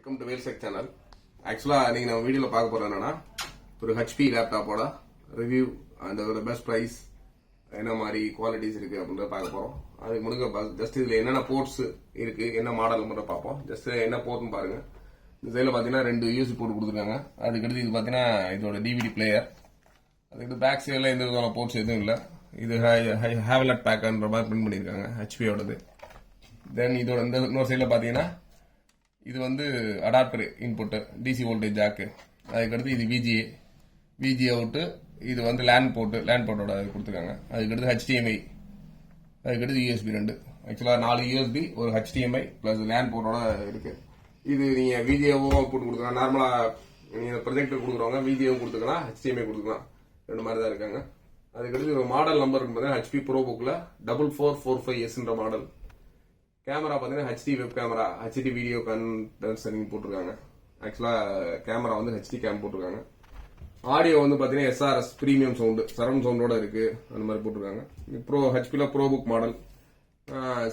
Welcome to வேல்செக் channel. ஆக்சுவலாக நீங்கள் நம்ம வீடியோவில் பார்க்க போகிறது என்னன்னா, ஒரு ஹெச்பி லேப்டாப்போட ரிவ்யூ அந்த பெஸ்ட் ப்ரைஸ் என்ன மாதிரி குவாலிட்டிஸ் இருக்குது அப்படின்றத பார்க்க போகிறோம். அதுக்கு முன்னாடி ஜஸ்ட் இதில் என்னென்ன போர்ட்ஸ் இருக்குது, என்ன மாடல் மட்டும் பார்ப்போம். ஜஸ்ட் என்ன போர்ட்னு பாருங்கள். இந்த சைடில் பார்த்தீங்கன்னா 2 யூஎஸ்பி போர்ட் கொடுத்துருக்காங்க. அதுக்கடுத்து இது பார்த்தீங்கன்னா இதோட டிவிடி பிளேயர். அதுக்கு பேக் சைடில் எந்த விதமான போர்ட்ஸ் எதுவும் இல்லை. இது ஹேவலட் பேக்குன்ற மாதிரி பிரிண்ட் பண்ணியிருக்காங்க ஹெச்பியோடது. தென் இதோட இந்த இன்னொரு சைடில் பார்த்தீங்கன்னா இது வந்து adapter input, DC voltage jack. அதுக்கடுத்து இது விஜி அவுட்டு. இது வந்து லேண்ட் போர்ட்டோட கொடுத்துருக்காங்க. அதுக்கடுத்து HDMI. அதுக்கடுத்து USB 2. ஆக்சுவலாக 4 USB, ஒரு HDMI ப்ளஸ் லேண்ட் போர்ட்டோட இருக்குது. இது நீங்கள் விஜிஓவும் அவுட்புட் கொடுத்துக்கலாம். நார்மலாக நீங்கள் ப்ரொஜெக்டர் கொடுக்குறவங்க விஜிஓவும் கொடுத்துக்கலாம், HDMI கொடுத்துக்கலாம். 2 மாதிரி தான் இருக்காங்க. அதுக்கடுத்து ஒரு மாடல் நம்பர் பார்த்தீங்கன்னா HP ProBookல 4445S மாடல். கேமரா பார்த்தீங்கன்னா HD web camera, HD video conversion போட்டிருக்காங்க. ஆக்சுவலாக கேமரா வந்து HD கேம் போட்டிருக்காங்க. ஆடியோ வந்து பார்த்தீங்கன்னா SRS ப்ரீமியம் சவுண்டு, சரவுண்ட் சவுண்டோட இருக்கு, அந்த மாதிரி போட்டிருக்காங்க. HPல ProBook மாடல்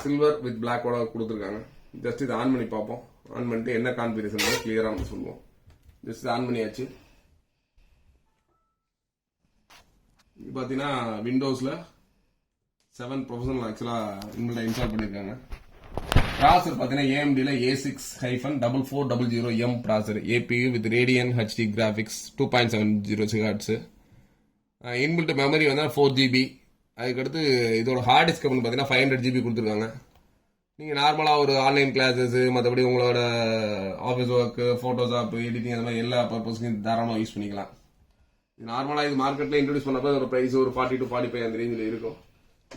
சில்வர் வித் பிளாக்கோட கொடுத்துருக்காங்க. ஜஸ்ட் இதை ஆன் பண்ணி பார்ப்போம். ஆன் பண்ணிட்டு என்ன கான்ஃபிகரேஷன் கிளியரா நம்ம சொல்லுவோம். ஜஸ்ட் ஆன் பண்ணியாச்சு. இது பார்த்தீங்கன்னா விண்டோஸ்ல 7 ப்ரொஃபஷனல் ஆக்சுவலாக இன்ஸ்டால் பண்ணியிருக்காங்க. ப்ராசர் பார்த்தீங்கன்னா AMDல A6-4400M ப்ராசர், APU with radian HD graphics 2.70 GHz. Inbuilt memory வந்து 4GB. அதுக்கடுத்து இதோட ஹார்ட் டிஸ்க் பார்த்தீங்கன்னா 500GB கொடுத்துருக்காங்க. நீங்கள் நார்மலாக ஒரு ஆன்லைன் கிளாஸஸ், மற்றபடி உங்களோட ஆஃபீஸ் ஒர்க்கு, ஃபோட்டோஷாப், எடிட்டிங், அந்த மாதிரி எல்லா பர்பஸ்க்கும் தாராளமாக யூஸ் பண்ணிக்கலாம். நார்மலாக இது மார்க்கெட்டில் இன்ட்ரடியூஸ் பண்ணப்போ ஒரு ப்ரைஸ் ஒரு 40 to 45 அந்த ரேஞ்சில் இருக்கும்.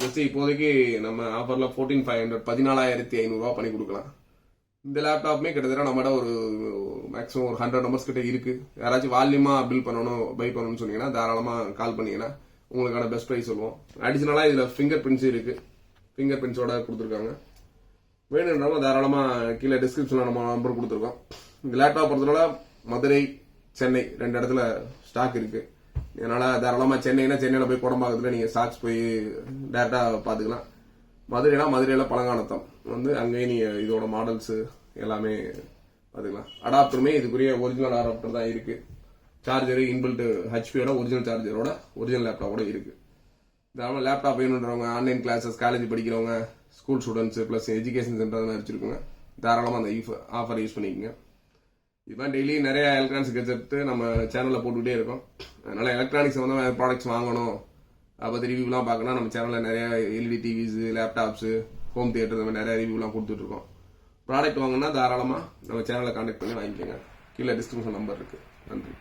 ஜஸ்ட் இப்போதைக்கு நம்ம ஆஃபர்ல 14500 14500 பண்ணி கொடுக்கலாம். இந்த லேப்டாப்புமே கிட்டத்தட்ட நம்மகிட்ட ஒரு மேக்ஸிமம் ஒரு 100 நம்பர்ஸ் கிட்ட இருக்கு. யாராச்சும் வால்யூமா பில் பண்ணணும், பை பண்ணணும்னு சொன்னீங்கன்னா தாராளமா கால் பண்ணீங்கன்னா உங்களுக்கான பெஸ்ட் ப்ரைஸ் சொல்லுவோம். அடிஷனலா இதுல ஃபிங்கர் பிரிண்ட்ஸ் இருக்கு, ஃபிங்கர் பிரிண்ட்ஸோட கொடுத்துருக்காங்க. வேணுன்றவங்க தாராளமா கீழே டிஸ்கிரிப்ஷன்ல நம்ம நம்பர் கொடுத்துருக்கோம். இந்த லேப்டாப் பொறுத்தவரை மதுரை, சென்னை 2 இடத்துல ஸ்டாக் இருக்கு. அதனால தாராளமா சென்னையில போய் குடம்பாக்கத்துல நீங்க ஸ்டாக்ஸ் போய் டேரக்டா பாத்துக்கலாம். மதுரையில பழங்கானத்தம் வந்து அங்கேயே நீங்க இதோட மாடல்ஸ் எல்லாமே பாத்துக்கலாம். அடாப்டருமே இதுக்குரிய ஒரிஜினல் அடாப்டர் தான் இருக்கு. சார்ஜர் இன்பில்ட் HPயோட ஒரிஜினல் சார்ஜரோட ஒரிஜினல் லேப்டாப்போட இருக்கு. தாராளமா லேப்டாப் வேணுன்றவங்க, ஆன்லைன் கிளாஸஸ், காலேஜ் படிக்கிறவங்க, school students plus education centre வச்சிருக்கோங்க, தாராளமா அந்த ஆஃபர் யூஸ் பண்ணிக்கோங்க. இதுதான் டெய்லி நிறைய எலக்ட்ரானிக்ஸ் கெஜெட் நம்ம சேனல்ல போட்டுக்கிட்டே இருக்கோம். அதனால எலக்ட்ரானிக்ஸ் வந்து ப்ராடக்ட்ஸ் வாங்கணும், அதை பற்றி ரிவ்யூலாம் பார்க்கணும். நம்ம சேனல்ல நிறைய LED TVS, laptops, home theatre, இந்த மாதிரி நிறைய ரிவ்யூலாம் கொடுத்துட்டு இருக்கோம். ப்ராடக்ட் வாங்கினா தாராளமா நம்ம சேனலை கான்டாக்ட் பண்ணி வாங்கிக்கோங்க. கீழே டிஸ்கிரிப்ஷன் நம்பர் இருக்கு. நன்றி.